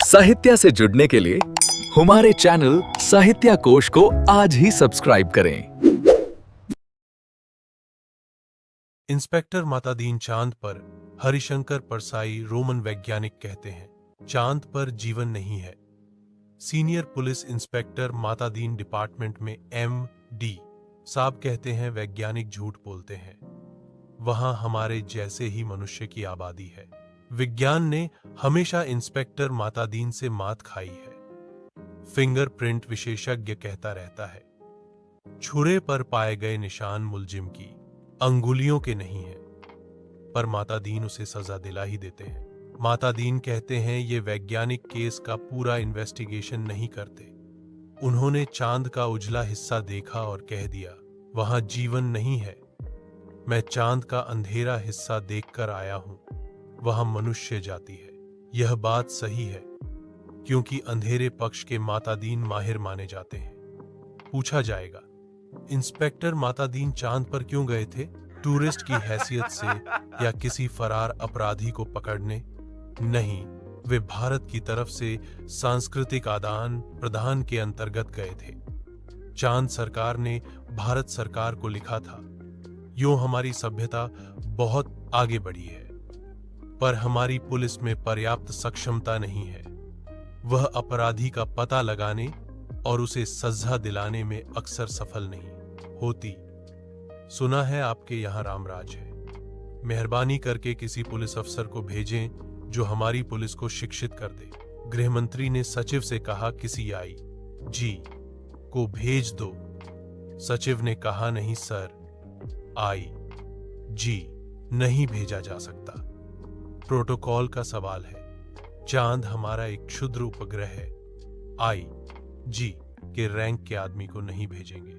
साहित्य से जुड़ने के लिए हमारे चैनल साहित्य कोश को आज ही सब्सक्राइब करें। इंस्पेक्टर मातादीन चांद पर हरिशंकर परसाई रोमन वैज्ञानिक कहते हैं, चांद पर जीवन नहीं है। Senior police inspector Matadin department में MD साहब कहते हैं, वैज्ञानिक झूठ बोलते हैं, वहां हमारे जैसे ही मनुष्य की आबादी है। विज्ञान ने हमेशा इंस्पेक्टर मातादीन से मात खाई है। फिंगरप्रिंट विशेषज्ञ कहता रहता है, छुरे पर पाए गए निशान मुलजिम की अंगुलियों के नहीं है, पर मातादीन उसे सजा दिला ही देते हैं। मातादीन कहते हैं, ये वैज्ञानिक केस का पूरा इन्वेस्टिगेशन नहीं करते। उन्होंने चांद का उजला हिस्सा देखा और कह दिया, वहां जीवन नहीं है। मैं चांद का अंधेरा हिस्सा देखकर आया हूं, वहां मनुष्य जाति है। यह बात सही है, क्योंकि अंधेरे पक्ष के मातादीन माहिर माने जाते हैं। पूछा जाएगा, इंस्पेक्टर मातादीन चांद पर क्यों गए थे? टूरिस्ट की हैसियत से या किसी फरार अपराधी को पकड़ने? नहीं, वे भारत की तरफ से सांस्कृतिक आदान प्रदान के अंतर्गत गए थे। चांद सरकार ने भारत सरकार को लिखा था, यूं हमारी सभ्यता बहुत आगे बढ़ी है, पर हमारी पुलिस में पर्याप्त सक्षमता नहीं है। वह अपराधी का पता लगाने और उसे सजा दिलाने में अक्सर सफल नहीं होती। सुना है आपके यहां रामराज है। मेहरबानी करके किसी पुलिस अफसर को भेजें जो हमारी पुलिस को शिक्षित कर दे। गृहमंत्री ने सचिव से कहा, किसी IG को भेज दो। सचिव ने कहा, नहीं सर, IG नहीं भेजा जा सकता। प्रोटोकॉल का सवाल है। चांद हमारा एक क्षुद्र उपग्रह है। IG के रैंक के आदमी को नहीं भेजेंगे।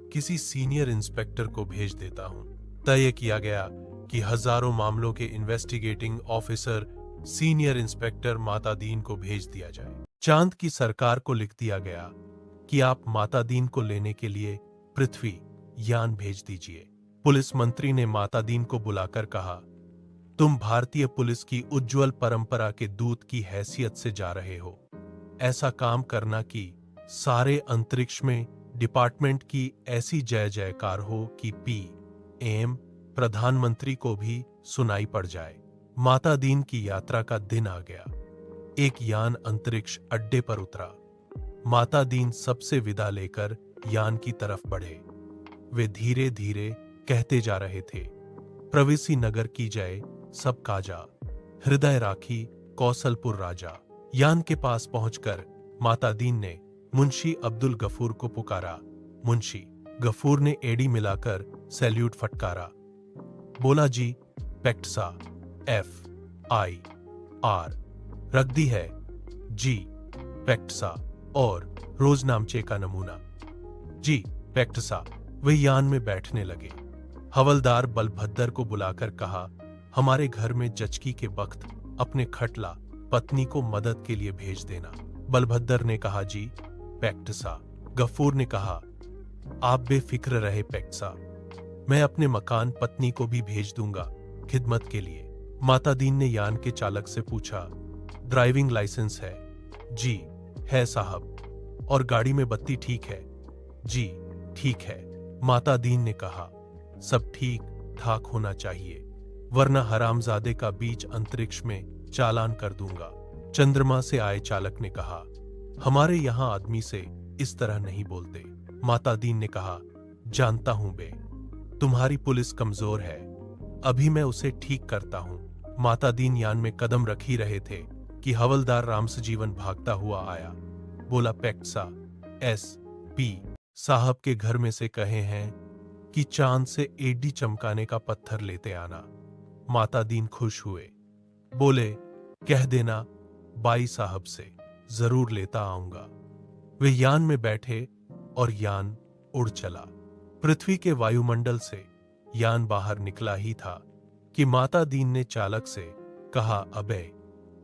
किसी सीनियर इंस्पेक्टर को भेज देता हूं। तय किया गया कि हजारों मामलों के investigating officer senior inspector Matadin को भेज दिया जाए। चांद की सरकार को लिख दिया गया कि आप मातादीन को लेने के लिए पृथ्वी यान भेज दीजिए। पुलिस मंत्री ने मातादीन को बुलाकर कहा, तुम भारतीय पुलिस की उज्जवल परंपरा के दूत की हैसियत से जा रहे हो। ऐसा काम करना कि सारे अंतरिक्ष में डिपार्टमेंट की ऐसी जय जयकार हो कि PM प्रधानमंत्री को भी सुनाई पड़ जाए। मातादीन की यात्रा का दिन आ गया। एक यान अंतरिक्ष अड्डे पर उतरा। मातादीन सबसे विदा लेकर यान की तरफ बढ़े। वे धीरे धीरे कहते जा रहे थे, प्रवेशी नगर की जय सब काजा, हृदय राखी कौशलपुर राजा। यान के पास पहुंचकर मातादीन ने मुंशी अब्दुल गफूर को पुकारा। मुंशी गफूर ने एड़ी मिलाकर सैल्यूट फटकारा। बोला, जी पेक्टसा FIR रख दी है जी पेक्टसा और रोजनामचे का नमूना। जी पेक्टसा। वे यान में बैठने लगे। हवलदार बलभद्र को बुलाकर कहा, हमारे घर में जचकी के वक्त अपने खटला पत्नी को मदद के लिए भेज देना। बलभद्र ने कहा, जी पेक्टसा। गफूर ने कहा, आप बेफिक्र रहे पेक्टसा, मैं अपने मकान पत्नी को भी भेज दूंगा खिदमत के लिए। मातादीन ने यान के चालक से पूछा, ड्राइविंग लाइसेंस है? जी है साहब। और गाड़ी में बत्ती ठीक है? जी ठीक है। मातादीन ने कहा, सब ठीक ठाक होना चाहिए, वरना हरामजादे का बीच अंतरिक्ष में चालान कर दूंगा। चंद्रमा से आए चालक ने कहा, हमारे यहां आदमी से इस तरह नहीं बोलते। मातादीन ने कहा, जानता हूं बे, तुम्हारी पुलिस कमजोर है, अभी मैं उसे ठीक करता हूं। मातादीन यान में कदम रख ही रहे थे कि हवलदार रामसजीवन भागता हुआ आया। बोला, पेक्टसा SP साहब के घर में से कहे हैं कि चांद से एडी चमकाने का पत्थर लेते आना। मातादीन खुश हुए। बोले, कह देना बाई साहब से, जरूर लेता आऊंगा। वे यान में बैठे और यान उड़ चला। पृथ्वी के वायुमंडल से यान बाहर निकला ही था कि मातादीन ने चालक से कहा, अबे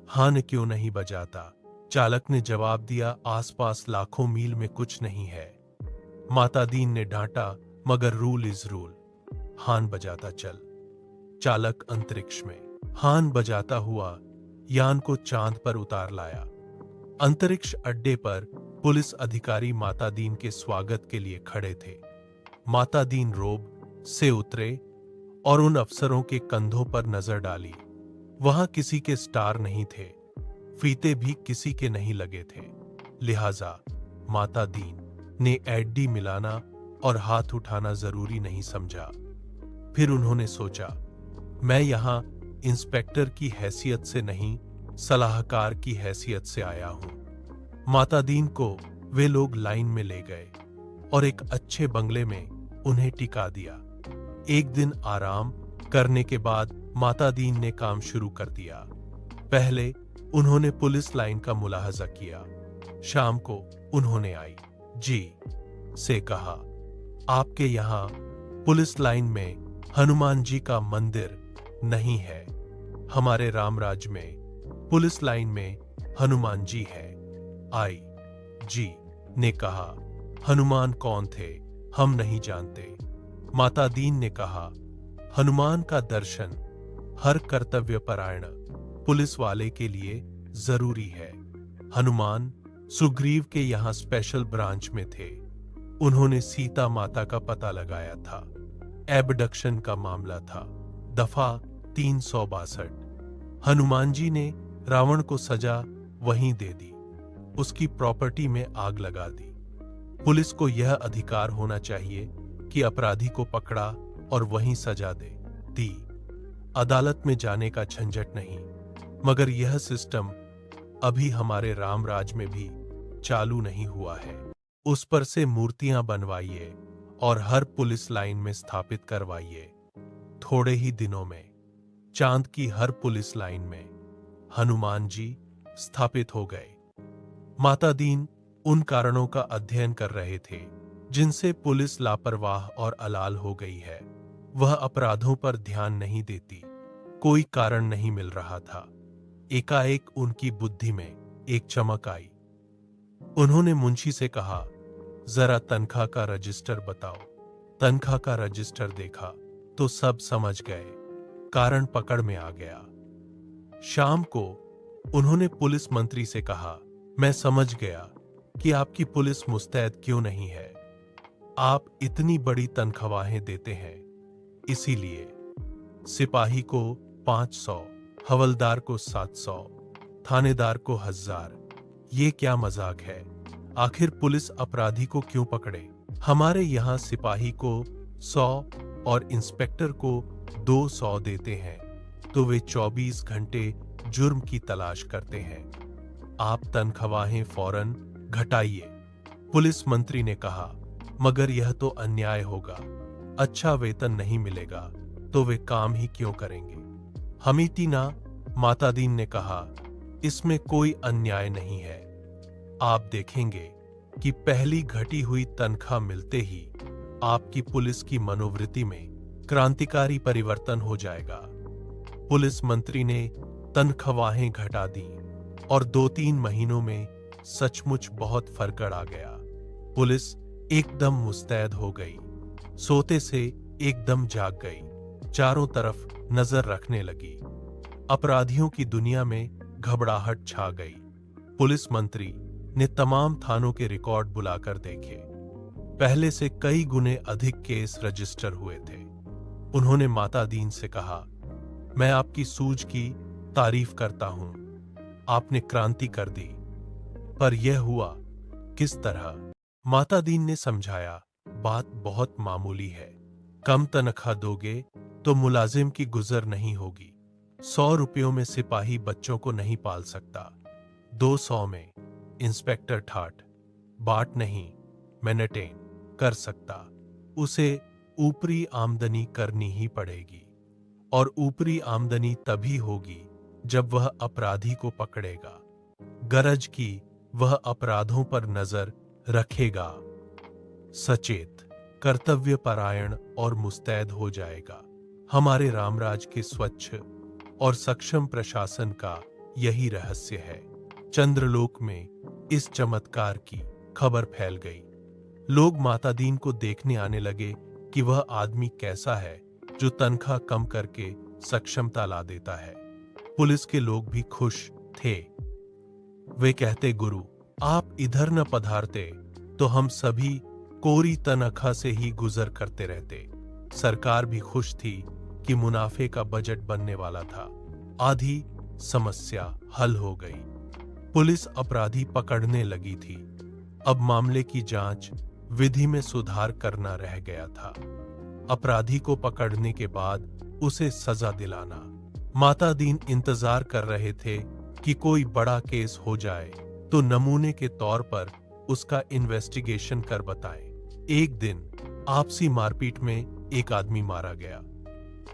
हान क्यों नहीं बजाता? चालक ने जवाब दिया, आसपास लाखों मील में कुछ नहीं है। मातादीन ने डांटा, मगर रूल इज रूल, हान बजाता चल। चालक अंतरिक्ष में हान बजाता हुआ यान को चांद पर उतार लाया। अंतरिक्ष अड्डे पर पुलिस अधिकारी माता दीन के स्वागत के लिए खड़े थे। माता दीन रोब से उतरे और उन अफसरों के कंधों पर नजर डाली। वहां किसी के स्टार नहीं थे, फीते भी किसी के नहीं लगे थे। लिहाजा माता दीन ने एडी मिलाना और हाथ उठाना जरूरी नहीं समझा। फिर उन्होंने सोचा, मैं यहां इंस्पेक्टर की हैसियत से नहीं, सलाहकार की हैसियत से आया हूं। माता दीन को वे लोग लाइन में ले गए और एक अच्छे बंगले में उन्हें टिका दिया। एक दिन आराम करने के बाद माता दीन ने काम शुरू कर दिया। पहले उन्होंने पुलिस लाइन का मुलाहजा किया। शाम को उन्होंने आई जी से कहा, आपके यहाँ पुलिस लाइन में हनुमान जी का मंदिर नहीं है। हमारे रामराज में पुलिस लाइन में हनुमान जी है। आई जी ने कहा, हनुमान कौन थे, हम नहीं जानते। माता दीन ने कहा, हनुमान का दर्शन हर कर्तव्यपरायण पुलिस वाले के लिए जरूरी है। हनुमान सुग्रीव के यहाँ स्पेशल ब्रांच में थे। उन्होंने सीता माता का पता लगाया था। एबडक्शन का मामला था, दफा 362। हनुमान जी ने रावण को सजा वहीं दे दी, उसकी प्रॉपर्टी में आग लगा दी। पुलिस को यह अधिकार होना चाहिए कि अपराधी को पकड़ा और वहीं सजा दी। अदालत में जाने का झंझट नहीं। मगर यह सिस्टम अभी हमारे रामराज में भी चालू नहीं हुआ है। उस पर से मूर्तियां बनवाइए और हर पुलिस लाइन में स्थापित करवाइए। थोड़े ही दिनों में चांद की हर पुलिस लाइन में हनुमान जी स्थापित हो गए। माता दीन उन कारणों का अध्ययन कर रहे थे जिनसे पुलिस लापरवाह और अलाल हो गई है। वह अपराधों पर ध्यान नहीं देती। कोई कारण नहीं मिल रहा था। एकाएक उनकी बुद्धि में एक चमक आई। उन्होंने मुंशी से कहा, जरा तनख्वाह का रजिस्टर बताओ। तनख्वाह का रजिस्टर देखा तो सब समझ गए। कारण पकड़ में आ गया। शाम को उन्होंने पुलिस मंत्री से कहा, मैं समझ गया कि आपकी पुलिस मुस्तैद क्यों नहीं है। आप इतनी बड़ी तनख्वाहें देते हैं, इसीलिए सिपाही को 500, हवलदार को 700, थानेदार को 1000। ये क्या मजाक है? आखिर पुलिस अपराधी को क्यों पकड़े? हमारे यहाँ सिपाही को 100 और इंस्पेक्टर को 200 देते हैं तो वे 24 घंटे जुर्म की तलाश करते हैं। आप तनख्वाहें फौरन घटाइए। पुलिस मंत्री ने कहा, मगर यह तो अन्याय होगा। अच्छा वेतन नहीं मिलेगा तो वे काम ही क्यों करेंगे? हमीटीना माता दीन ने कहा, इसमें कोई अन्याय नहीं है। आप देखेंगे कि पहली घटी हुई तनख्वाह मिलते ही आपकी पुलिस की मनोवृत्ति में क्रांतिकारी परिवर्तन हो जाएगा। पुलिस मंत्री ने तनख्वाहें घटा दी और 2-3 महीनों में सचमुच बहुत फर्क आ गया। पुलिस एकदम मुस्तैद हो गई। सोते से एकदम जाग गई। चारों तरफ नजर रखने लगी। अपराधियों की दुनिया में घबराहट छा गई। पुलिस मंत्री ने तमाम थानों के रिकॉर्ड बुलाकर देखे। पहले से कई गुने अधिक केस रजिस्टर हुए थे। उन्होंने माता दीन से कहा, मैं आपकी सूझ की तारीफ करता हूं। आपने क्रांति कर दी। पर यह हुआ किस तरह? माता दीन ने समझाया, बात बहुत मामूली है। कम तनख्वाह दोगे तो मुलाजिम की गुजर नहीं होगी। 100 रुपयों में सिपाही बच्चों को नहीं पाल सकता। 200 में इंस्पेक्टर ठाट बाट नहीं मेंटेन कर सकता। उसे ऊपरी आमदनी करनी ही पड़ेगी। और ऊपरी आमदनी तभी होगी जब वह अपराधी को पकड़ेगा। गरज की वह अपराधों पर नजर रखेगा। सचेत, कर्तव्यपरायण और मुस्तैद हो जाएगा। हमारे रामराज के स्वच्छ और सक्षम प्रशासन का यही रहस्य है। चंद्रलोक में इस चमत्कार की खबर फैल गई। लोग माता दीन को देखने आने लगे कि वह आदमी कैसा है जो तनख्वाह कम करके सक्षमता ला देता है। पुलिस के लोग भी खुश थे। वे कहते, गुरु आप इधर न पधारते तो हम सभी कोरी तनख्वाह से ही गुजर करते रहते। सरकार भी खुश थी कि मुनाफे का बजट बनने वाला था। आधी समस्या हल हो गई। पुलिस अपराधी पकड़ने लगी थी। अब मामले की जांच विधि में सुधार करना रह गया था। अपराधी को पकड़ने के बाद उसे सजा दिलाना। माता दीन इंतजार कर रहे थे कि कोई बड़ा केस हो जाए तो नमूने के तौर पर उसका इन्वेस्टिगेशन कर बताएं। एक दिन आपसी मारपीट में एक आदमी मारा गया।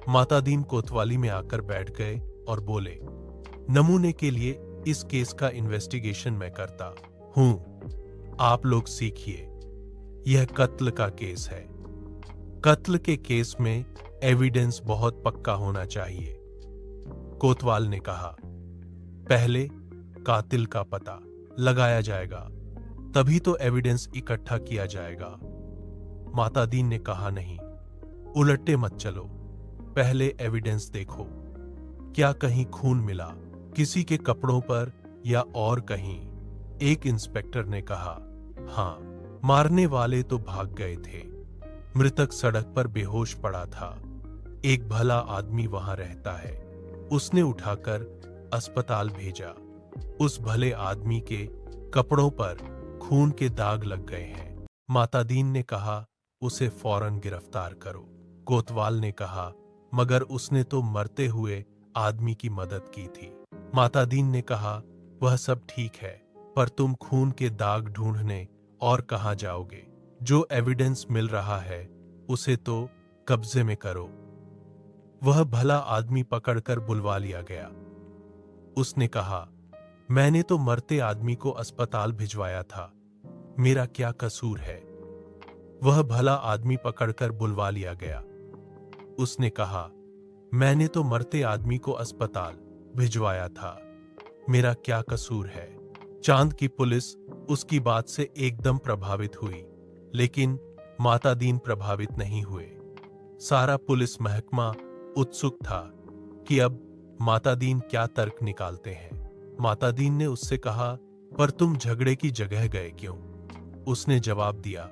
माता दीन कोतवाली में आकर बैठ गए और बोले, नमूने के लिए इस केस का इन्वेस्टिगेशन मैं करता हूं, आप लोग सीखिए। यह कत्ल का केस है। कत्ल के केस में एविडेंस बहुत पक्का होना चाहिए। कोतवाल ने कहा, पहले कातिल का पता लगाया जाएगा, तभी तो एविडेंस इकट्ठा किया जाएगा। माता दीन ने कहा, नहीं, उलटे मत चलो, पहले एविडेंस देखो। क्या कहीं खून मिला, किसी के कपड़ों पर या और कहीं? एक इंस्पेक्टर ने कहा, हां, मारने वाले तो भाग गए थे। मृतक सड़क पर बेहोश पड़ा था। एक भला आदमी वहां रहता है, उसने उठाकर अस्पताल भेजा। उस भले आदमी के कपड़ों पर खून के दाग लग गए हैं। माता दीन ने कहा, उसे फौरन गिरफ्तार करो। कोतवाल ने कहा, मगर उसने तो मरते हुए आदमी की मदद की थी। माता दीन ने कहा, वह सब ठीक है, पर तुम खून के दाग ढूंढने और कहां जाओगे? जो एविडेंस मिल रहा है उसे तो कब्जे में करो। वह भला आदमी पकड़कर बुलवा लिया गया। उसने कहा, मैंने तो मरते आदमी को अस्पताल भिजवाया था, मेरा क्या कसूर है? वह भला आदमी पकड़कर बुलवा लिया गया। उसने कहा, मैंने तो मरते आदमी को अस्पताल भिजवाया था, मेरा क्या कसूर है? चांद की पुलिस उसकी बात से एकदम प्रभावित हुई, लेकिन माता दीन प्रभावित नहीं हुए। सारा पुलिस महकमा उत्सुक था कि अब माता दीन क्या तर्क निकालते हैं। माता दीन ने उससे कहा, पर तुम झगड़े की जगह गए क्यों? उसने जवाब दिया,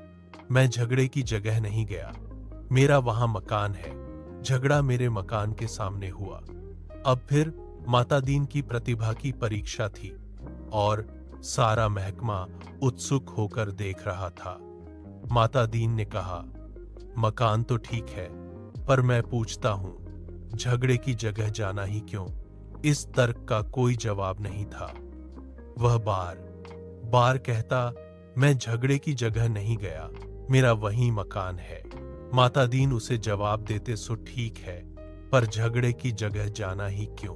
मैं झगड़े की जगह नहीं गया, मेरा वहां मकान है, झगड़ा मेरे मकान के सामने हुआ। अब फिर माता दीन की प्रतिभा की परीक्षा थी और सारा महकमा उत्सुक होकर देख रहा था। माता दीन ने कहा, मकान तो ठीक है, पर मैं पूछता हूं, झगड़े की जगह जाना ही क्यों? इस तर्क का कोई जवाब नहीं था। वह बार बार कहता, मैं झगड़े की जगह नहीं गया, मेरा वही मकान है। माता दीन उसे जवाब देते, सो ठीक है, पर झगड़े की जगह जाना ही क्यों?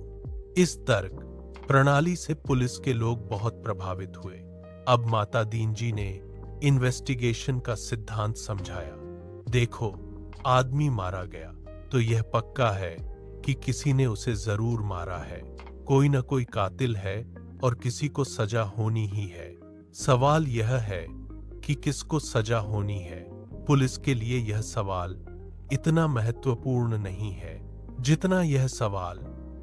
इस तर्क प्रणाली से पुलिस के लोग बहुत प्रभावित हुए। अब माता दीन जी ने इन्वेस्टिगेशन का सिद्धांत समझाया। देखो, आदमी मारा गया तो यह पक्का है कि किसी ने उसे जरूर मारा है। कोई न कोई कातिल है और किसी को सजा होनी ही है। सवाल यह है कि किसको सजा होनी है। पुलिस के लिए यह सवाल इतना महत्वपूर्ण नहीं है जितना यह सवाल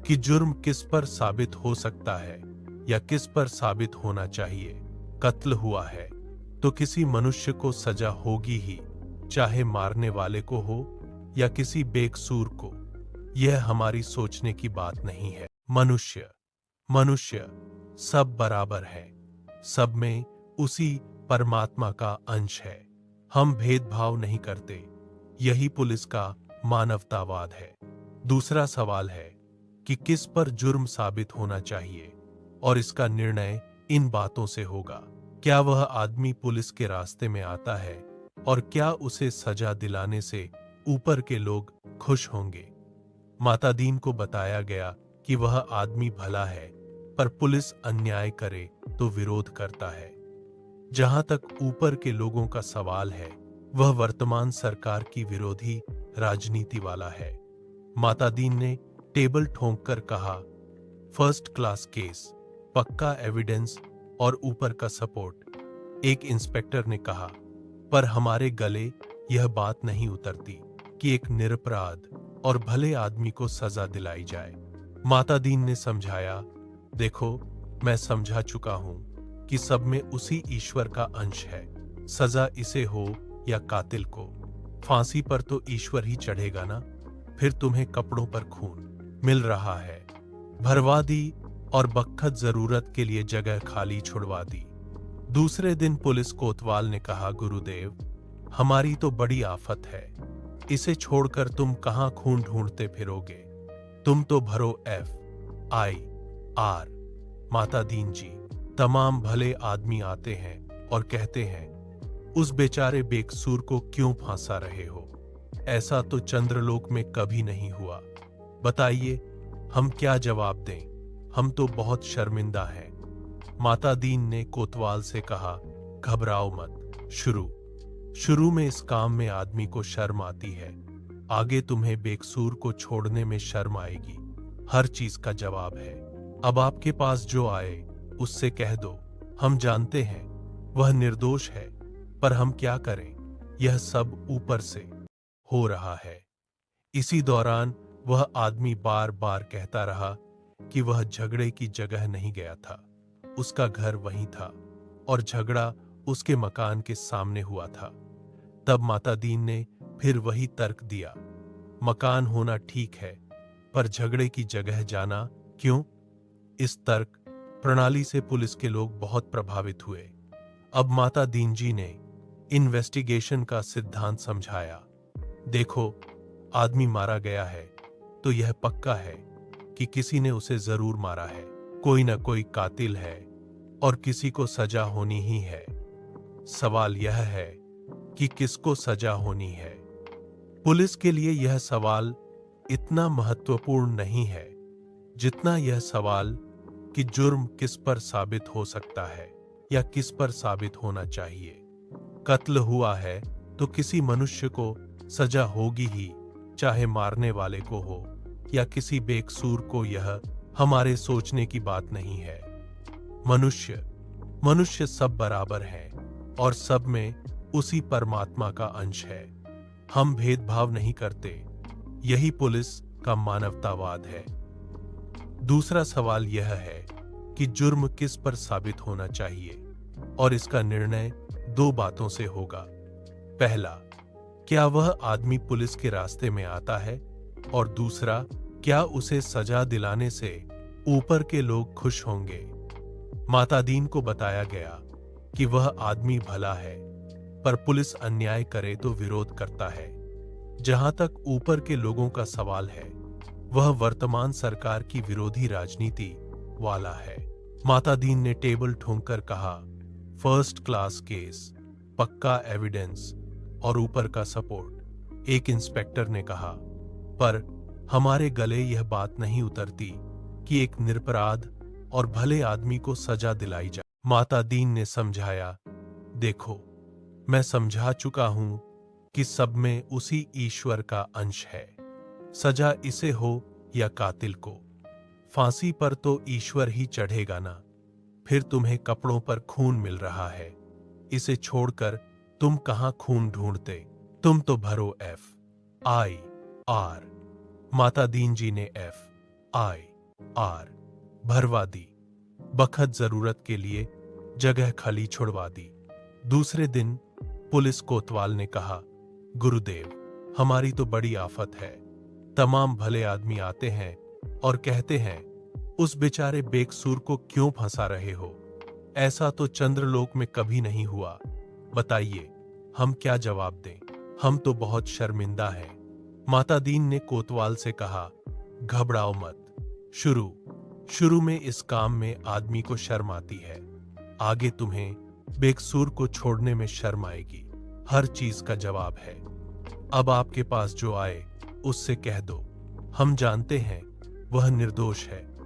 कि जुर्म किस पर साबित हो सकता है या किस पर साबित होना चाहिए। कत्ल हुआ है तो किसी मनुष्य को सजा होगी ही, चाहे मारने वाले को हो या किसी बेकसूर को। यह हमारी सोचने की बात नहीं है। मनुष्य सब बराबर है, सब में उसी परमात्मा का अंश है। हम भेदभाव नहीं करते, यही पुलिस का मानवतावाद है। दूसरा सवाल है कि किस पर जुर्म साबित होना चाहिए और इसका निर्णय इन बातों से होगा। क्या वह आदमी पुलिस के रास्ते में आता है और क्या उसे सजा दिलाने से ऊपर के लोग खुश होंगे? माता दीन को बताया गया कि वह आदमी भला है, पर पुलिस अन्याय करे तो विरोध करता है। जहां तक ऊपर के लोगों का सवाल है, वह वर्तमान सरकार की विरोधी राजनीति वाला है। माता दीन ने टेबल ठोंककर कहा, फर्स्ट क्लास केस, पक्का एविडेंस और ऊपर का सपोर्ट। एक इंस्पेक्टर ने कहा, पर हमारे गले यह बात नहीं उतरती कि एक निरपराध और भले आदमी को सजा दिलाई जाए। माता दीन ने समझाया, देखो, मैं समझा चुका हूं कि सब में उसी ईश्वर का अंश है। सजा इसे हो या कातिल को, फांसी पर तो ईश्वर ही चढ़ेगा ना। फिर तुम्हें कपड़ों पर खून मिल रहा है, भरवा दी और बखत जरूरत के लिए जगह खाली छुड़वा दी। दूसरे दिन पुलिस कोतवाल ने कहा, गुरुदेव, हमारी तो बड़ी आफत है, इसे छोड़कर तुम कहां खून ढूंढते फिरोगे? तुम तो भरो FIR। माता दीन जी, तमाम भले आदमी आते हैं और कहते हैं, उस बेचारे बेकसूर को क्यों फांसा रहे हो? ऐसा तो चंद्रलोक में कभी नहीं हुआ। बताइए, हम क्या जवाब दें? हम तो बहुत शर्मिंदा हैं। माता दीन ने कोतवाल से कहा, घबराओ मत। शुरू में इस काम में आदमी को शर्म आती है, आगे तुम्हें बेकसूर को छोड़ने में शर्म आएगी। हर चीज का जवाब है। अब आपके पास जो आए उससे कह दो, हम जानते हैं वह निर्दोष है, पर हम क्या करें, यह सब ऊपर से हो रहा है। इसी दौरान वह आदमी बार बार कहता रहा कि वह झगड़े की जगह नहीं गया था, उसका घर वहीं था और झगड़ा उसके मकान के सामने हुआ था। तब माता दीन ने फिर वही तर्क दिया, मकान होना ठीक है, पर झगड़े की जगह जाना क्यों? इस तर्क प्रणाली से पुलिस के लोग बहुत प्रभावित हुए। अब माता दीन जी ने इन्वेस्टिगेशन का सिद्धांत समझाया। देखो, आदमी मारा गया है तो यह पक्का है कि किसी ने उसे जरूर मारा है। कोई न कोई कातिल है और किसी को सजा होनी ही है। सवाल यह है कि किसको सजा होनी है। पुलिस के लिए यह सवाल इतना महत्वपूर्ण नहीं है जितना यह सवाल कि जुर्म किस पर साबित हो सकता है या किस पर साबित होना चाहिए। कत्ल हुआ है तो किसी मनुष्य को सजा होगी ही, चाहे मारने वाले को हो या किसी बेकसूर को। यह हमारे सोचने की बात नहीं है। मनुष्य सब बराबर हैं और सब में उसी परमात्मा का अंश है। हम भेदभाव नहीं करते, यही पुलिस का मानवतावाद है। दूसरा सवाल यह है कि जुर्म किस पर साबित होना चाहिए, और इसका निर्णय दो बातों से होगा। पहला, क्या वह आदमी पुलिस के रास्ते में आता है, और दूसरा, क्या उसे सजा दिलाने से ऊपर के लोग खुश होंगे। माता दीन को बताया गया कि वह आदमी भला है, पर पुलिस अन्याय करे तो विरोध करता है। जहां तक ऊपर के लोगों का सवाल है, वह वर्तमान सरकार की विरोधी राजनीति वाला है। माता दीन ने टेबल ठोंककर कहा, फर्स्ट क्लास केस, पक्का एविडेंस और ऊपर का सपोर्ट। एक इंस्पेक्टर ने कहा, पर हमारे गले यह बात नहीं उतरती कि एक निरपराध और भले आदमी को सजा दिलाई जाए। माता दीन ने समझाया, देखो, मैं समझा चुका हूं कि सब में उसी ईश्वर का अंश है। सजा इसे हो या कातिल को, फांसी पर तो ईश्वर ही चढ़ेगा ना। फिर तुम्हें कपड़ों पर खून मिल रहा है, इसे छोड़कर तुम कहां खून ढूंढते? तुम तो भरो FIR। माता दीन जी ने FIR भरवा दी, बखत जरूरत के लिए जगह खाली छुड़वा दी। दूसरे दिन पुलिस कोतवाल ने कहा, गुरुदेव, हमारी तो बड़ी आफत है, तमाम भले आदमी आते हैं और कहते हैं, उस बेचारे बेकसूर को क्यों फंसा रहे हो? ऐसा तो चंद्रलोक में कभी नहीं हुआ। बताइए, हम क्या जवाब दें? हम तो बहुत शर्मिंदा हैं। माता दीन ने कोतवाल से कहा, घबराओ मत। शुरू में इस काम में आदमी को शर्म आती है, आगे तुम्हें बेकसूर को छोड़ने में शर्म आएगी। हर चीज का जवाब है। अब आपके पास जो आए उससे कह दो, हम जानते हैं वह निर्दोष है,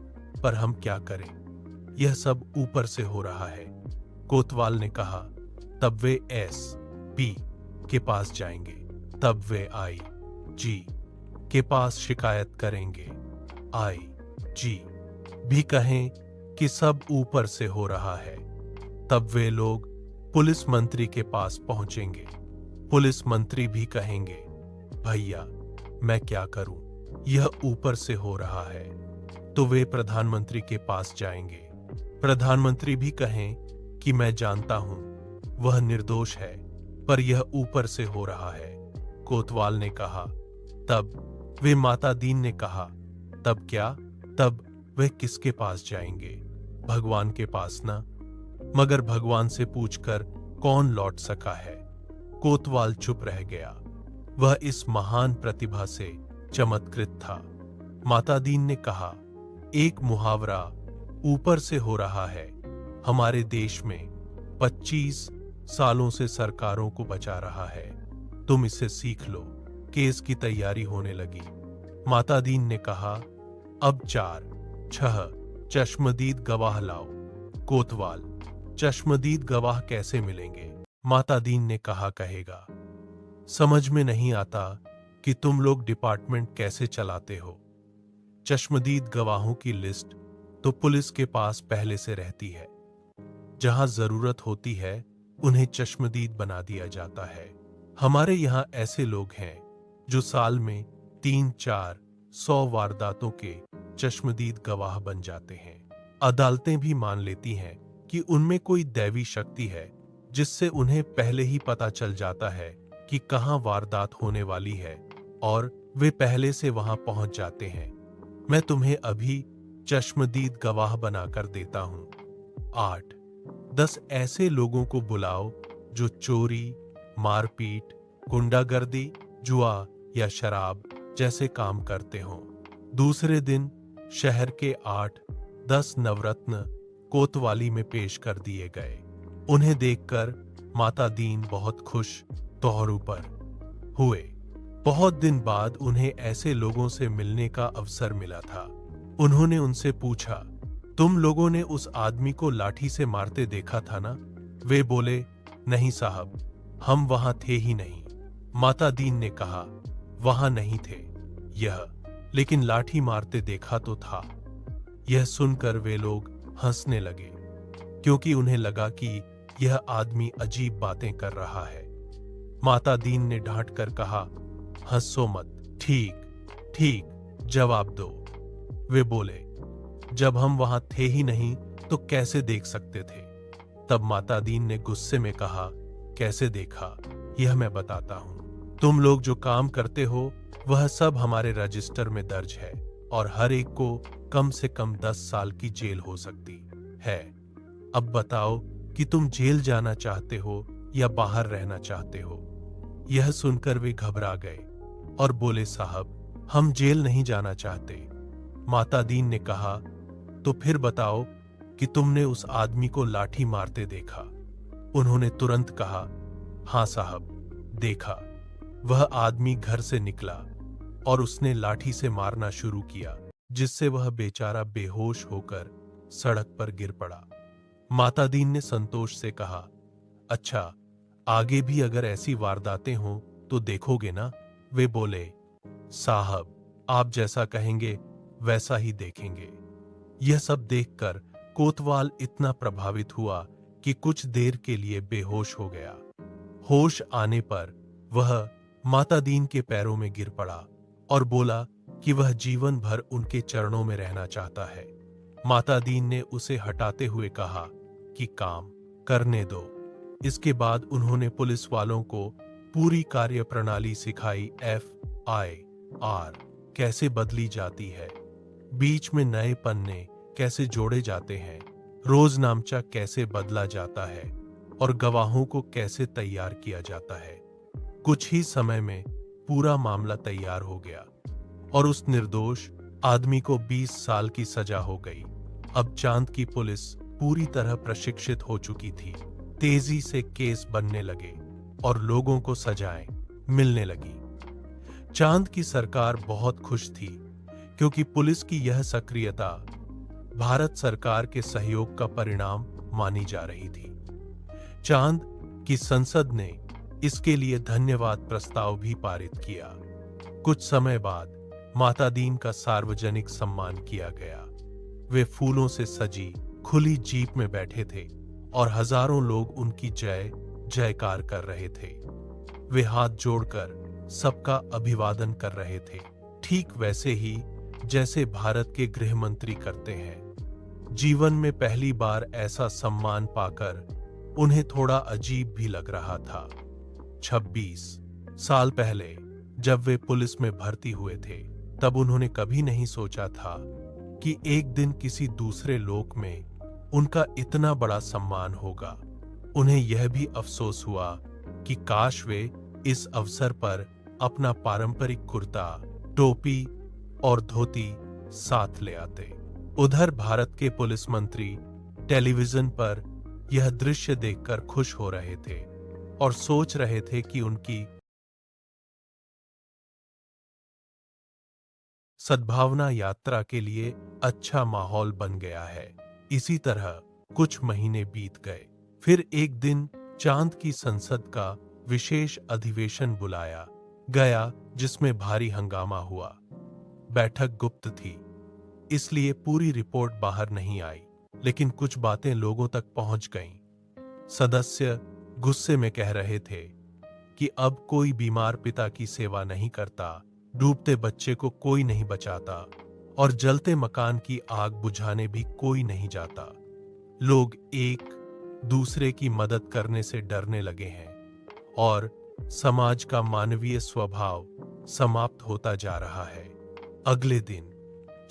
पर हम क्या करें, यह सब ऊपर से हो रहा है। कोतवाल ने कहा, तब वे SP के पास जाएंगे, तब वे IG के पास शिकायत करेंगे, IG भी कहें कि सब ऊपर से हो रहा है, तब वे लोग पुलिस मंत्री के पास पहुंचेंगे। पुलिस मंत्री भी कहेंगे, भैया मैं क्या करूं, यह ऊपर से हो रहा है। तो वे प्रधानमंत्री के पास जाएंगे। प्रधानमंत्री भी कहें कि मैं जानता हूं वह निर्दोष है, पर यह ऊपर से हो रहा है। कोतवाल ने कहा। तब वे माता दीन ने कहा, तब क्या? तब वे किसके पास जाएंगे? भगवान के पास ना। मगर भगवान से पूछकर कौन लौट सका है? कोतवाल चुप रह गया। वह इस महान प्रतिभा से चमत्कृत था। माता दीन ने कहा, एक मुहावरा ऊपर से हो रहा है। हमारे देश में 25 सालों से सरकारों को बचा रहा है। तुम इसे सीख लो। केस की तैयारी होने लगी। माता दीन ने कहा, अब 4-6 चश्मदीद गवाह लाओ। कोतवाल, चश्मदीद गवाह कैसे मिलेंगे? माता दीन ने कहा, कहेगा, समझ में नहीं आता कि तुम लोग डिपार्टमेंट कैसे चलाते हो। चश्मदीद गवाहों की लिस्ट तो पुलिस के पास पहले से रहती है। जहां जरूरत होती है उन्हें चश्मदीद बना दिया जाता है। हमारे यहां ऐसे लोग हैं जो साल में 300-400 वारदातों के चश्मदीद गवाह बन जाते हैं। अदालतें भी मान लेती हैं कि उनमें कोई दैवी शक्ति है जिससे उन्हें पहले ही पता चल जाता है कि कहां वारदात होने वाली है और वे पहले से वहां पहुंच जाते हैं। मैं तुम्हें अभी चश्मदीद गवाह बनाकर देता हूं। 8-10 ऐसे लोगों को बुलाओ जो चोरी, मारपीट, गुंडागर्दी, जुआ या शराब जैसे काम करते हों। दूसरे दिन शहर के 8-10 नवरत्न कोतवाली में पेश कर दिए गए। उन्हें देखकर माता दीन बहुत खुश तौर पर हुए। बहुत दिन बाद उन्हें ऐसे लोगों से मिलने का अवसर मिला था। उन्होंने उनसे पूछा, तुम लोगों ने उस आदमी को लाठी से मारते देखा था ना? वे बोले, नहीं साहब, हम वहां थे ही नहीं। माता दीन ने कहा, वहां नहीं थे लेकिन लाठी मारते देखा तो था। यह सुनकर वे लोग हंसने लगे, क्योंकि उन्हें लगा कि यह आदमी अजीब बातें कर रहा है। माता दीन ने डांट कर कहा, हंसो मत, ठीक जवाब दो। वे बोले, जब हम वहां थे ही नहीं तो कैसे देख सकते थे? तब माता दीन ने गुस्से में कहा, कैसे देखा यह मैं बताता हूं। तुम लोग जो काम करते हो वह सब हमारे रजिस्टर में दर्ज है और हर एक को कम से कम 10 साल की जेल हो सकती है। अब बताओ कि तुम जेल जाना चाहते हो या बाहर रहना चाहते हो? यह सुनकर वे घबरा गए और बोले, साहब, हम जेल नहीं जाना चाहते। माता दीन ने कहा, तो फिर बताओ कि तुमने उस आदमी को लाठी मारते देखा? उन्होंने तुरंत कहा, हां साहब, देखा। वह आदमी घर से निकला और उसने लाठी से मारना शुरू किया, जिससे वह बेचारा बेहोश होकर सड़क पर गिर पड़ा। माता दीन ने संतोष से कहा, अच्छा, आगे भी अगर ऐसी वारदातें हों तो देखोगे ना? वे बोले, साहब, आप जैसा कहेंगे वैसा ही देखेंगे। यह सब देखकर कोतवाल इतना प्रभावित हुआ कि कुछ देर के लिए बेहोश हो गया। होश आने पर वह माता दीन के पैरों में गिर पड़ा और बोला कि वह जीवन भर उनके चरणों में रहना चाहता है। माता दीन ने उसे हटाते हुए कहा कि काम करने दो। इसके बाद उन्होंने पुलिस वालों को पूरी कार्य प्रणाली सिखाई। FIR कैसे बदली जाती है, बीच में नए पन्ने कैसे जोड़े जाते हैं, रोजनामचा कैसे बदला जाता है और गवाहों को कैसे तैयार किया जाता है। कुछ ही समय में पूरा मामला तैयार हो गया और उस निर्दोष आदमी को 20 साल की सजा हो गई। अब चांद की पुलिस पूरी तरह प्रशिक्षित हो चुकी थी। तेजी से केस बनने लगे और लोगों को सजाएं मिलने लगी। चांद की सरकार बहुत खुश थी, क्योंकि पुलिस की यह सक्रियता भारत सरकार के सहयोग का परिणाम मानी जा रही थी। चांद की संसद ने इसके लिए धन्यवाद प्रस्ताव भी पारित किया। कुछ समय बाद माता दीन का सार्वजनिक सम्मान किया गया। वे फूलों से सजी खुली जीप में बैठे थे और हजारों लोग उनकी जय जयकार कर रहे थे। वे हाथ जोड़कर सबका अभिवादन कर रहे थे। ठीक वैसे ही जैसे भारत के गृह मंत्री करते हैं। जीवन में पहली बार ऐसा सम्मान पाकर उन्हें थोड़ा अजीब भी लग रहा था। 26 साल पहले जब वे पुलिस में भर्ती हुए थे, तब उन्होंने कभी नहीं सोचा था कि एक दिन किसी दूसरे लोक में उनका इतना बड़ा सम्मान होगा। उन्हें यह भी अफसोस हुआ कि काश वे इस अवसर पर अपना पारंपरिक कुर्ता, टोपी और धोती साथ ले आते। उधर भारत के पुलिस मंत्री टेलीविजन पर यह दृश्य देखकर खुश हो रहे थे और सोच रहे थे कि उनकी सद्भावना यात्रा के लिए अच्छा माहौल बन गया है। इसी तरह कुछ महीने बीत गए। फिर एक दिन चांद की संसद का विशेष अधिवेशन बुलाया गया, जिसमें भारी हंगामा हुआ। बैठक गुप्त थी, इसलिए पूरी रिपोर्ट बाहर नहीं आई, लेकिन कुछ बातें लोगों तक पहुंच गईं। सदस्य गुस्से में कह रहे थे कि अब कोई बीमार पिता की सेवा नहीं करता, डूबते बच्चे को कोई नहीं बचाता और जलते मकान की आग बुझाने भी कोई नहीं जाता। लोग एक दूसरे की मदद करने से डरने लगे हैं और समाज का मानवीय स्वभाव समाप्त होता जा रहा है। अगले दिन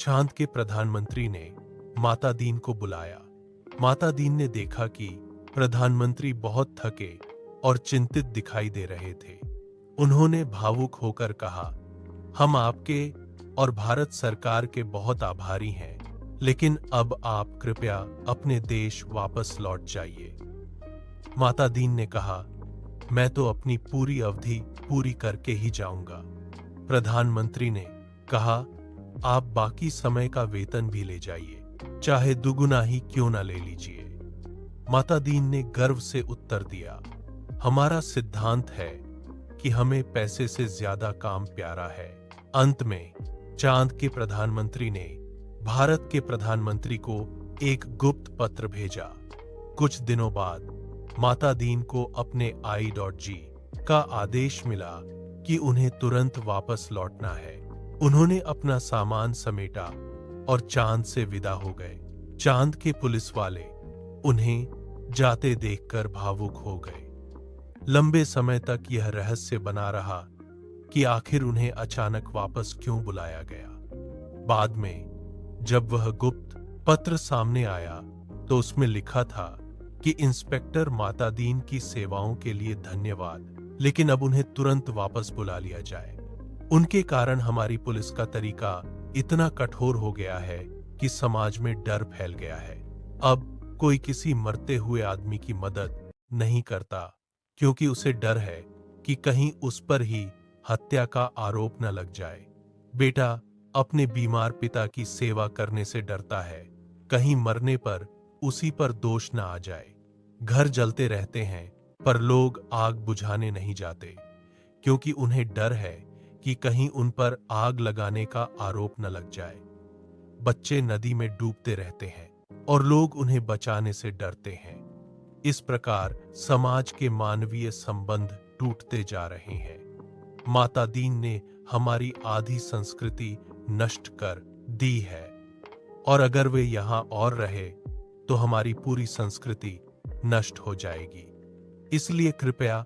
चांद के प्रधानमंत्री ने माता दीन को बुलाया। माता दीन ने देखा कि प्रधानमंत्री बहुत थके और चिंतित दिखाई दे रहे थे। उन्होंने भावुक होकर कहा, हम आपके और भारत सरकार के बहुत आभारी हैं, लेकिन अब आप कृपया अपने देश वापस लौट जाइए। माता दीन ने कहा, मैं तो अपनी पूरी अवधि पूरी करके ही जाऊंगा। प्रधानमंत्री ने कहा, आप बाकी समय का वेतन भी ले जाइए, चाहे दुगुना ही क्यों ना ले लीजिए। माता दीन ने गर्व से उत्तर दिया, हमारा सिद्धांत है कि हमें पैसे से ज्यादा काम प्यारा है। अंत में चांद के प्रधानमंत्री ने भारत के प्रधानमंत्री को एक गुप्त पत्र भेजा। कुछ दिनों बाद माता दीन को अपने I.G का आदेश मिला कि उन्हें तुरंत वापस लौटना है। उन्होंने अपना सामान समेटा और चांद से विदा हो गए। चांद के पुलिस वाले उन्हें जाते देखकर भावुक हो गए। लंबे समय तक यह रहस्य बना रहा कि आखिर उन्हें अचानक वापस क्यों बुलाया गया। बाद में जब वह गुप्त पत्र सामने आया तो उसमें लिखा था कि इंस्पेक्टर माता दीन की सेवाओं के लिए धन्यवाद, लेकिन अब उन्हें तुरंत वापस बुला लिया जाए। उनके कारण हमारी पुलिस का तरीका इतना कठोर हो गया है कि समाज में डर फैल गया है। अब कोई किसी मरते हुए आदमी की मदद नहीं करता, क्योंकि उसे डर है कि कहीं उस पर ही हत्या का आरोप न लग जाए। बेटा अपने बीमार पिता की सेवा करने से डरता है, कहीं मरने पर उसी पर दोष न आ जाए। घर जलते रहते हैं, पर लोग आग बुझाने नहीं जाते, क्योंकि उन्हें डर है कि कहीं उन पर आग लगाने का आरोप न लग जाए। बच्चे नदी में डूबते रहते हैं और लोग उन्हें बचाने से डरते हैं। इस प्रकार समाज के मानवीय संबंध टूटते जा रहे हैं। माता दीन ने हमारी आधी संस्कृति नष्ट कर दी है और अगर वे यहाँ और रहे तो हमारी पूरी संस्कृति नष्ट हो जाएगी। इसलिए कृपया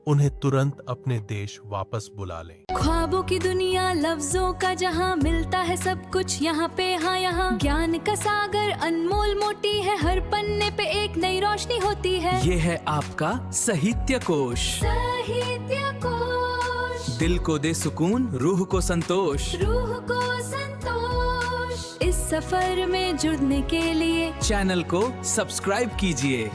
उन्हें तुरंत अपने देश वापस बुला लें। ख्वाबों की दुनिया, लफ्जों का जहां, मिलता है सब कुछ यहाँ पे। हाँ यहाँ ज्ञान का सागर अनमोल मोटी है, हर पन्ने पे एक नई रोशनी होती है। ये है आपका साहित्य कोश। साहित्य कोश दिल को दे सुकून, रूह को संतोष। रूह को संतोष। इस सफर में जुड़ने के लिए चैनल को सब्सक्राइब कीजिए।